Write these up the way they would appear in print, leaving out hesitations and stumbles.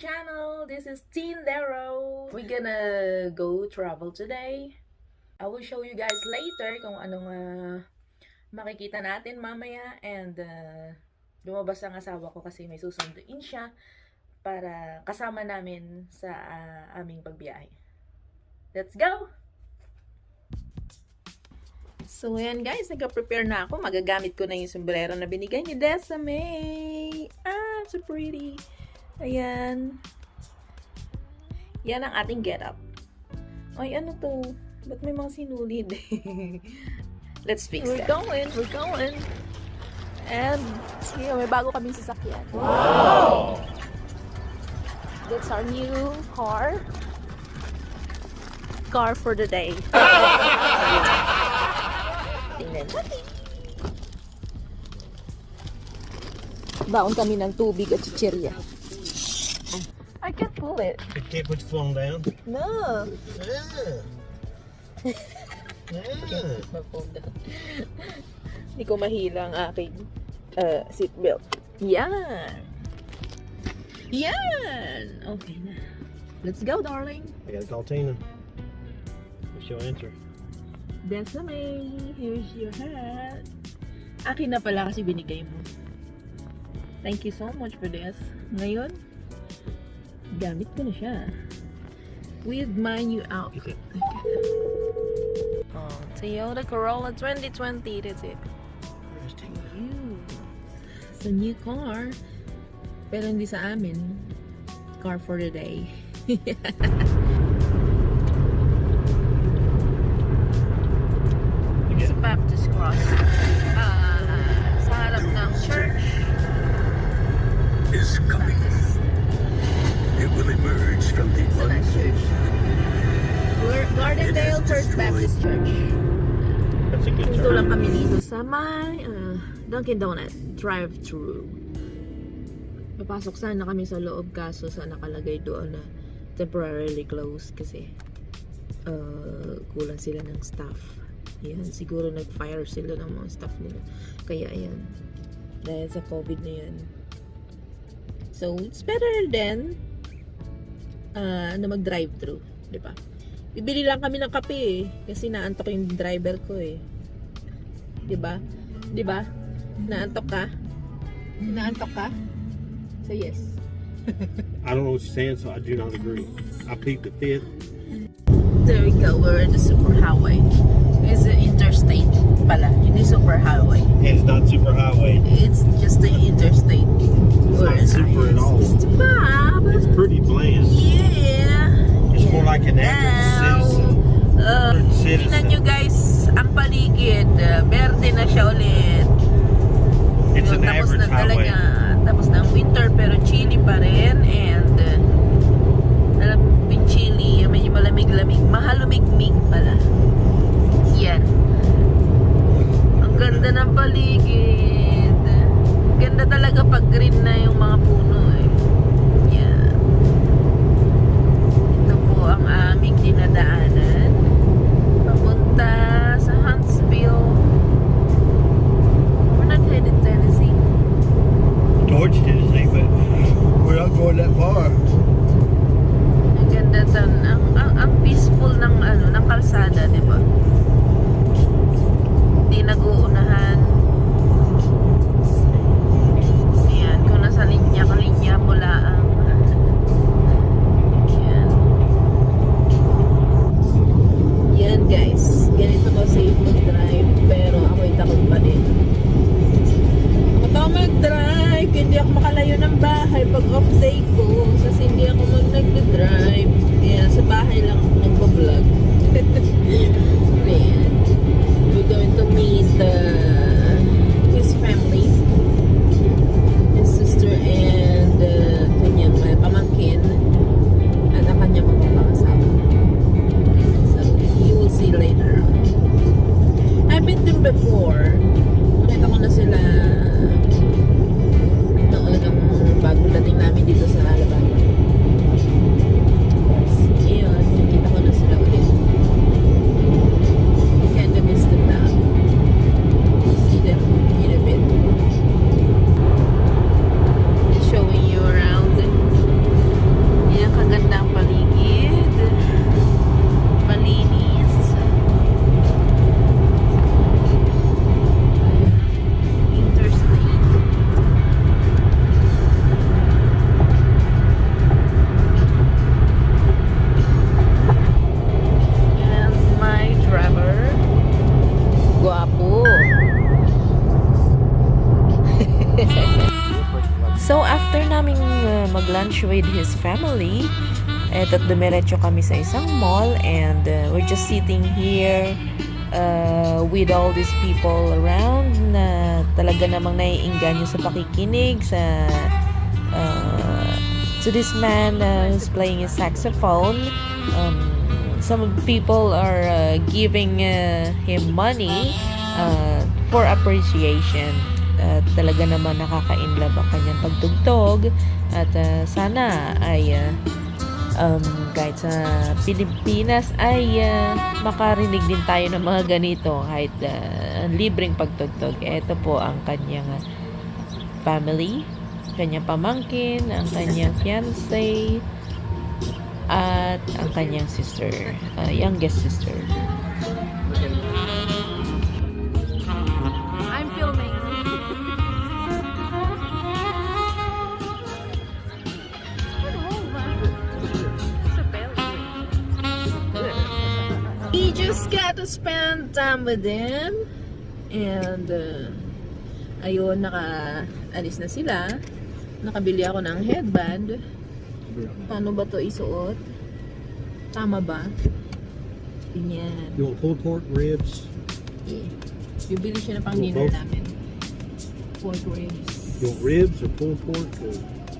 channel. This is Teen Lero. We're gonna go travel today. I will show you guys later kung anong makikita natin mamaya. And lumabas ang asawa ko kasi may susunduin siya para kasama namin sa aming pagbiyahe. Let's go! So, ayan guys, nagka-prepare na ako. Magagamit ko na yung sombrero na binigay ni Desame. So pretty. Ayan. Yan ang ating get-up. Ay, ano to? Ba't may mga sinulid? Let's fix that. We're going. And, yeah, may bago kaming sasakyan. Wow! That's our new car. Car for the day. Tingnan natin. Baon kami ng tubig at chichirya. I can't pull it. You can't put your phone down? No. Yeah. Hindi ko mahila ang aking seatbelt. Yan. Yan. Okay na. Let's go, darling. I gotta call Tina. She'll answer. Desame, here's your hat. Akin na pala kasi binigay mo. Thank you so much for this. Ngayon, gamit ko na siya. With my new outfit. Oh, Toyota Corolla 2020. That's it. It's a new car. Pero hindi sa amin. Car for the day. It's a Baptist cross. Sa harap ng church. Is coming. It will emerge from the Gardendale First Baptist Church. That's a good Dito turn. lang kami dito sa may Dunkin' Donut drive-thru. Papasok sana kami sa loob kaso sa nakalagay doon na temporarily closed kasi kulang sila ng staff. Yan, siguro nag-fire sila ng mga staff nila. Kaya ayan, dahil sa COVID na yan. So, it's better than na mag-drive-thru, di ba? Bibili lang kami ng kape eh, kasi naantok yung driver ko eh. Di ba? Di ba? Naantok ka? Naantok ka? So yes. I don't know what you're saying, so I do not agree. I plead the fifth. There we go, we're in the superhighway. It's an interstate pala, hindi superhighway. And it's not super highway. It's just the interstate. It's not super at all. It's fab. It's pretty bland. Yeah. It's more like an average citizen. Tingnan nyo guys, ang paligid, berde na siya ulit. It's an Tapos average na talaga, highway. tapos na ang winter pero chilly pa rin. And alam yung chilly, medyo malamig-lamig, mahalumigmig pala. Yan. Ang ganda ng paligid. Ganda talaga pag green na yung mga puno eh. Yan. Ito po ang aming dinadaanan. Papunta sa Huntsville. We're not headed Tennessee. George, Tennessee, but we're not going that far. Ang ganda ang peaceful ng ng kalsada, 'di ba? Hindi nag-uunahan. Ayan, kung nasa linya mula ang yan guys, ganito ko safe mag-drive pero ako'y takot pa din. Ako mag-drive, hindi ako makalayo ng bahay pag off day ko kasi hindi ako nag-drive. Kaya sa bahay lang ako nagpa-vlog. Ayan. We're going to meet his family, his sister and kanyang with his family. At dumiretso kami sa isang mall and we're just sitting here with all these people around na talaga namang naiinganyo sa pakikinig sa to this man who's playing a saxophone. Some people are giving him money for appreciation. Talaga naman nakaka-inlove ang kanyang pagtugtog at sana ay kahit sa Pilipinas ay makarinig din tayo ng mga ganito kahit libreng pagtugtog. Ito po ang kanyang family, kanyang pamangkin, ang kanyang fiancé at ang kanyang sister, youngest sister. I'm filming. We just got to spend time with them and ayun, naka-alis na sila. Nakabili ako ng headband. Paano ba to isuot? Tama ba? Ganyan. You want pulled pork ribs? Yeah. Bibili siya na pang dinner namin. Pork ribs. You want ribs or pulled pork? Or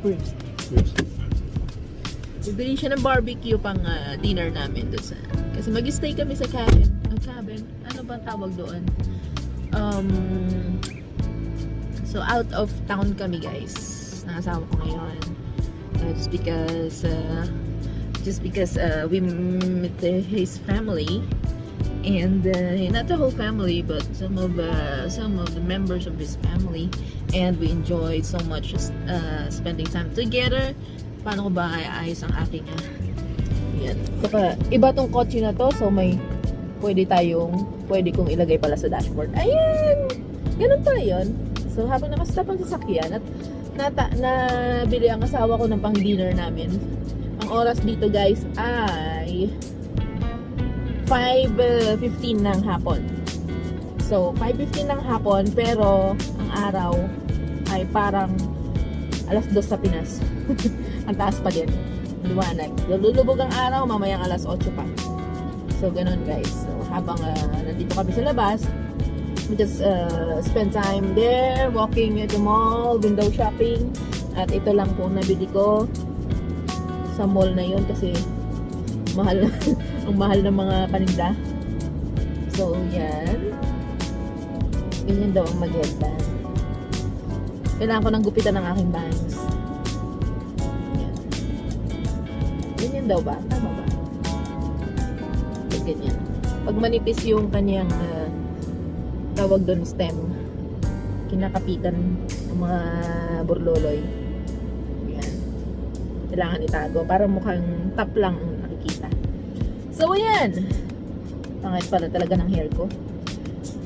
Ribs. ribs? Bibili siya ng barbecue pang dinner namin doon sa... Kasi mag-stay kami sa cabin. Cabin? Ano ba tawag doon? So out of town kami, guys. Nasawa ko ngayon. Just because we met his family and not the whole family but some of the members of his family, and we enjoyed so much spending time together. Paano ko ba ayos ang aking yan. Saka iba tong kotse na to, so may pwede kong ilagay pala sa dashboard. Ayan! Ganun pala yun. So habang nakastop ang sasakyan at nabili ang asawa ko ng pang dinner namin. Ang oras dito, guys, ay 5:15 ng hapon. So 5:15 ng hapon, pero ang araw ay parang alas 2 sa Pinas. Ang taas pa din. Liwanag. Lulubog ang araw, mamayang alas 8 pa. So ganun, guys. So habang nandito kami sa labas, we just spend time there, walking at the mall, window shopping. At ito lang po nabili ko sa mall na yun kasi mahal ang mahal ng mga paninda. So yan. Ganyan daw ang mag-headband. Kailangan ko ng gupitan ng aking bangs. Yan. Ganyan daw ba? Tama ba? Ganyan. Pag manipis yung kanyang tawag doon stem, kinakapitan ng mga burloloy. Yan. Kailangan itago para mukhang top lang ang nakikita. So ayan, pangit pala talaga ng hair ko.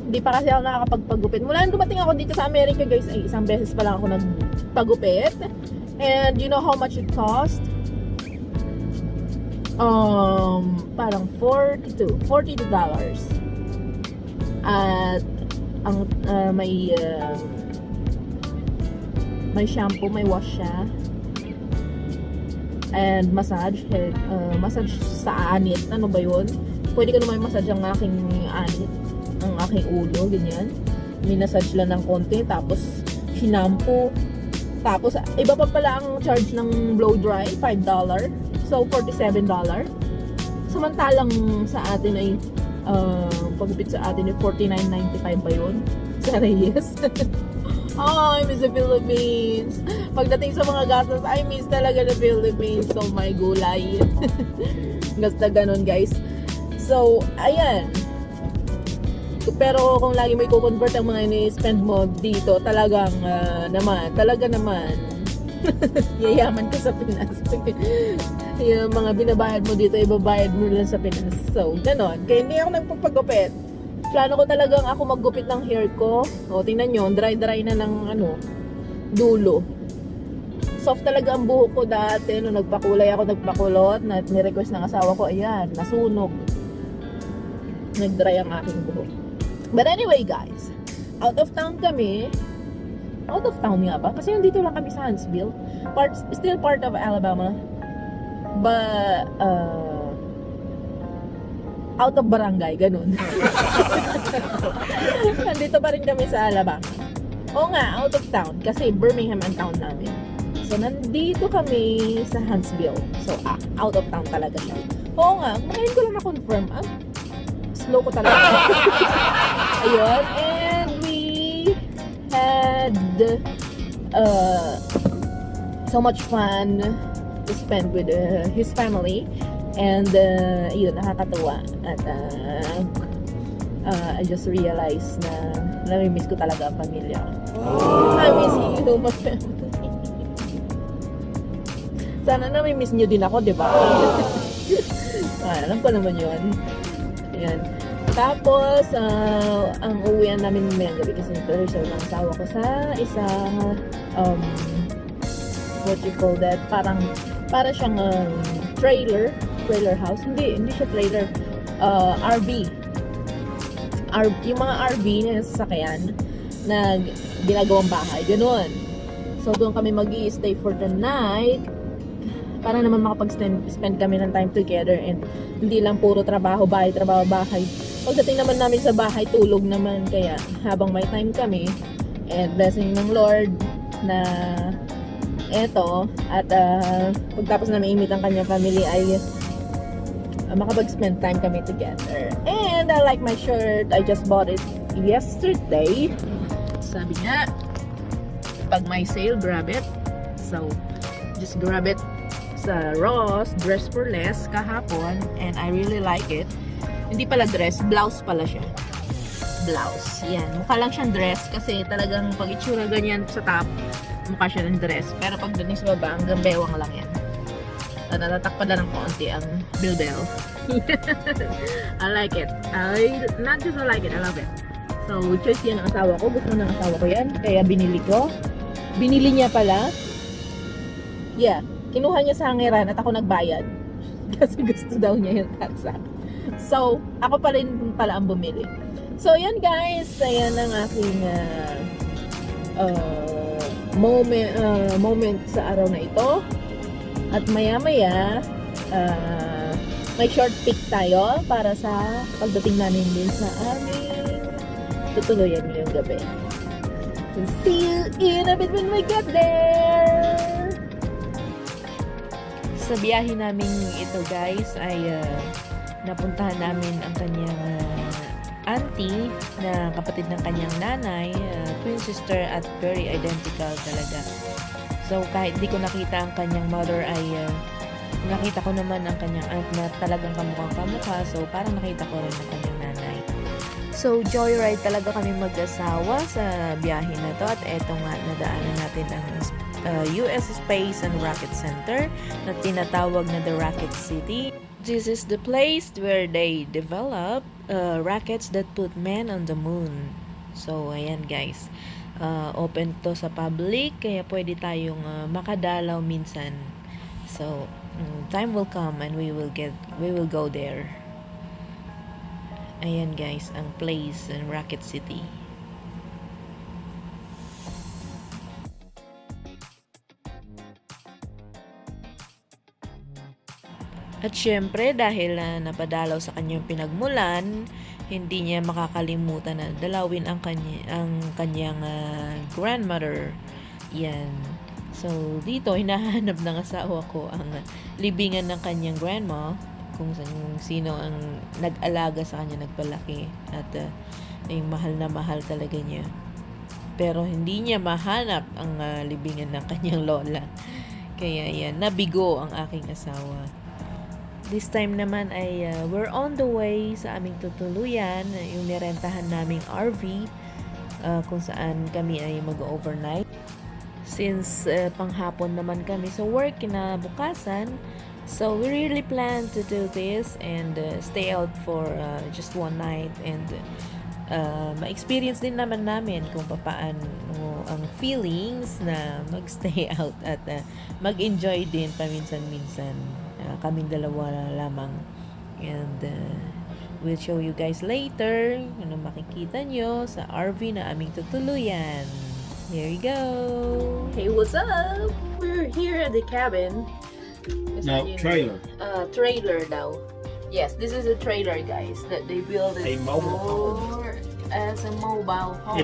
Hindi pa kasi ako nakakapagpagupit. Mula nung dumating ako dito sa Amerika, guys, ay isang beses pa lang ako nagpagupit. And you know how much it cost? Parang $42. At ang may shampoo, may wash siya, and massage massage sa anit. Ano ba yun? Pwede ko naman massage ang aking anit, ang aking ulo, ganyan. Minassage lang ng konti, tapos shampoo, tapos iba pa pala ang charge ng blow dry, $5, so $47. Samantalang sa atin ay pagupit sa atin ay $49.95 ba yun? Sa Reyes. Oh, I miss the Philippines. Pagdating sa mga gastos, I miss talaga the Philippines. So, my gulay. Basta ganun, guys. So, ayan. Pero kung lagi mo i-convert ang mga ini-spend mo dito, talaga naman yayaman ka sa Pinas. Yung mga binabayad mo dito, ibabayad mo lang sa Pinas. So, ganon. Kaya hindi ako nagpapagupit. Plano ko talagang ako maggupit ng hair ko. O, tingnan nyo, dry na ng dulo. Soft talaga ang buhok ko dati. Nung nagpakulay ako, nagpakulot, na ni-request ng asawa ko, ayan, nasunog. Nag-dry ang aking buhok. But anyway, guys, out of town kami. Out of town nga ba? Kasi nandito lang kami sa Huntsville. still part of Alabama, but out of barangay, ganun. Nandito pa rin kami sa Alabama. Oo nga, out of town, kasi Birmingham ang town namin. So, nandito kami sa Huntsville. So, out of town talaga siya. Oo nga, ngayon ko lang na-confirm. Slow ko talaga. Ayun, and we had so much fun to spend with his family. And yun, nakakatuwa. At I just realized na nami-miss ko talaga ang pamilya. I miss you, my family. Sana nami-miss nyo din ako, di ba? Alam ko naman yun. Ayan. Tapos, ang uwian namin mamayang gabi kasi nag-reserve ang asawa ko sa isang what you call that? Para siyang trailer house. Hindi siya trailer. RV. Yung mga RV na sasakyan na ginagawang bahay. Ganun. So, doon kami mag-i-stay for the night para naman makapag-spend kami ng time together and hindi lang puro trabaho, bahay. Pagdating naman namin sa bahay, tulog naman. Kaya habang may time kami and blessing ng Lord na eto at pagtapos namin imit ang kanyang family ay makapag-spend time kami together. And I like my shirt. I just bought it yesterday. Sabi niya, pag may sale, grab it. So, just grab it sa Ross, dress for less kahapon, and I really like it. Hindi pala dress, blouse pala siya. Blouse. Yan. Mukha lang siyang dress kasi talagang pag itsura ganyan sa top, mukha siya ng dress. Pero pagdating sa baba, hanggang bewang lang yan. Natatakpan na ng konti ang bilbel. I like it. Not just I like it, I love it. So, choice yan ng asawa ko. Gusto ng asawa ko yan. Kaya binili ko. Binili niya pala. Yeah. Kinuha niya sa hangeran at ako nagbayad. Kasi gusto daw niya yung tatsa. So, ako pa rin pala ang bumili. So, yan guys. Ayan ang aking moment sa araw na ito. At maya-maya, may short pick tayo para sa pagdating namin din sa aming tutuluyan ngayong gabi. We'll see you in a bit when we get there! Sa biyahe namin ito guys ay napuntahan namin ang kanyang auntie na kapatid ng kanyang nanay, twin sister at very identical talaga. So kahit di ko nakita ang kanyang mother ay nakita ko naman ang kanyang aunt na talagang kamukhang-kamukha. So parang nakita ko rin ang kanyang nanay. So joyride talaga kami mag-asawa sa biyahe na to at eto nga nadaanan natin ang US Space and Rocket Center na tinatawag na the Rocket City. This is the place where they develop rockets that put men on the moon. So ayan guys, open to sa public kaya pwede tayong makadalaw minsan. So time will come and we will go there. Ayan guys, ang place in Rocket City. At syempre, dahil napadalaw sa kanyang pinagmulan, hindi niya makakalimutan na dalawin ang kanyang grandmother. Yan. So, dito, hinahanap ng asawa ko ang libingan ng kanyang grandma, kung sino ang nag-alaga sa kanya, nagpalaki. At ay mahal na mahal talaga niya. Pero hindi niya mahanap ang libingan ng kanyang lola. Kaya yan, nabigo ang aking asawa. This time naman ay we're on the way sa aming tutuluyan, yung nirentahan naming RV kung saan kami ay mag-overnight. Since panghapon naman kami sa work kinabukasan, so we really plan to do this and stay out for just one night and ma-experience din naman namin kung paano ang feelings na mag-stay out at mag-enjoy din paminsan-minsan. Kaming dalawa lamang and we'll show you guys later ano makikita nyo sa RV na aming tutuluyan. Here we go. Hey, what's up? We're we're here at the cabin. Is No, that, you know, trailer. Trailer daw. Yes, this is a trailer, guys, that they build it A mobile home. as a mobile home.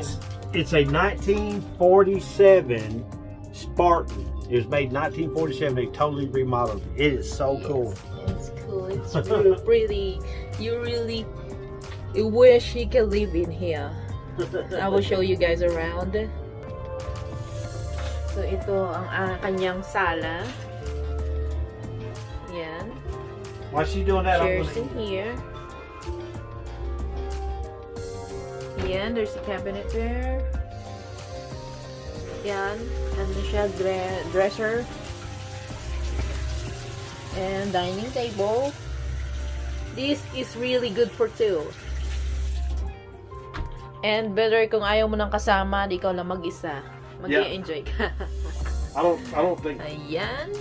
It's a 1947 Spartan. It was made in 1947. They totally remodeled it. It is so Yes, cool. It's cool. It's really pretty. You really wish you could live in here. I will show you guys around. So ito ang kanyang sala. Yan. While she's doing that, I'm Chairs in gonna, here. Yan, there's a cabinet there. Yan, ano siya, dresser. And dining table. This is really good for two. And better kung ayaw mo ng kasama, di ikaw lang mag-isa. Mag-enjoy ka. I don't think. Ayan.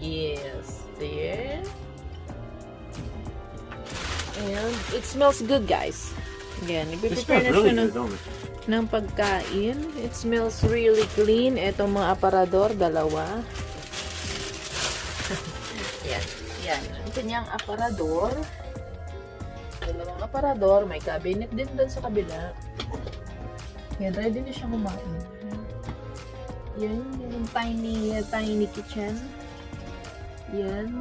Yes, there. And it smells good, guys. Again, It ipiprepare na smells really siya good, don't it? ng pagkain. It smells really clean. Itong mga aparador, dalawa. Yan. Yan. Ang kanyang aparador. Dalawang aparador. May cabinet din doon sa kabila. Yan. Ready na siya kumain. Yan. Yung tiny kitchen. Yan.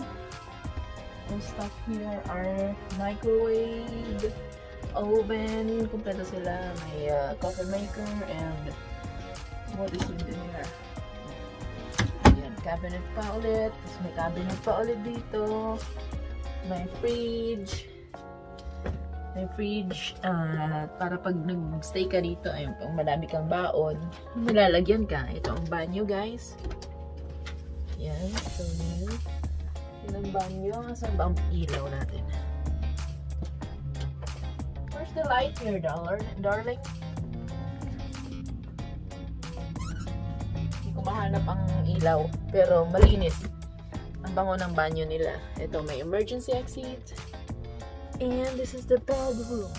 Ang stuff here are microwave, oven, kompleto sila. May coffee maker and what is in there? Ayan, cabinet pa ulit. Tapos may cabinet pa ulit dito. May fridge. May fridge para pag nag-stay ka dito, ayun, pag madami kang baon, nilalagyan ka. Ito ang banyo, guys. Yan, so yan. Yan ang banyo. Saan ba ang ilaw natin? Where's the light here, darling? Hindi ko mahanap ang ilaw. Pero malinis. Ang bango ng banyo nila. Ito, may emergency exit. And this is the bedroom.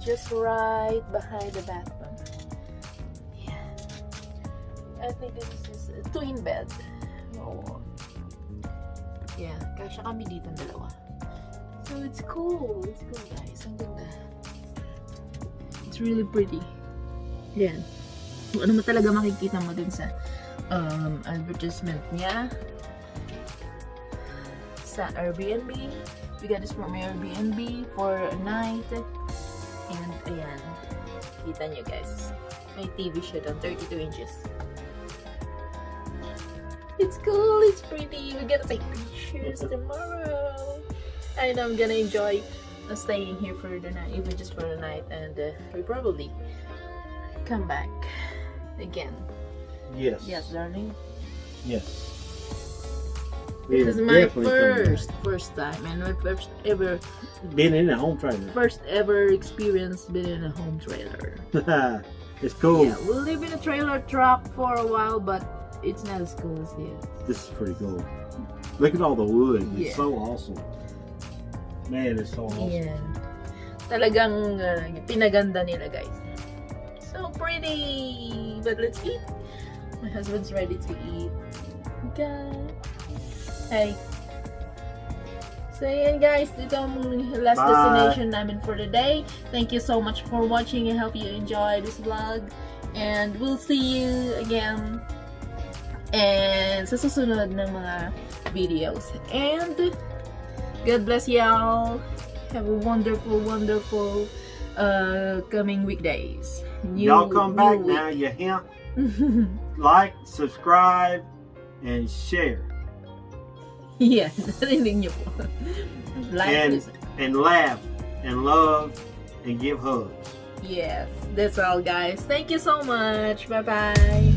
Just right behind the bathroom. Yeah. I think this is a twin bed. Oh. Yeah, kasya kami dito ng dalawa. So it's cool. It's cool, guys. Ang ganda. It's really pretty. Yan. So, ano mo talaga makikita mo dun sa advertisement niya. Sa Airbnb. We got this from Airbnb for a night. And ayan. Kita nyo, guys. May TV siya doon. 32 inches. It's cool, it's pretty. We're gonna take pictures tomorrow. And I'm gonna enjoy staying here for the night, even just for the night. And we probably come back again. Yes. Yes, darling. Yes. This is my first time, and my first ever experience being in a home trailer. It's cool. Yeah, we'll live in a trailer truck for a while, but it's not as cool as this. This is pretty cool. Look at all the wood. It's Yeah. so awesome. Man, it's so awesome. Yeah. Talagang pinaganda nila, guys. So pretty. But let's eat. My husband's ready to eat. Okay. Hey. So yan, guys, dito ang last Bye. destination namin for the day. Thank you so much for watching. I hope you enjoy this vlog. And we'll see you again and sa susunod ng mga videos. And God bless y'all. Have a wonderful coming weekdays. Y'all come back week. now. You hear? Like, subscribe, and share. Yeah, narinig niyo po. Like, And laugh, and love, and give hugs. yes, that's all, guys. Thank you so much. Bye-bye.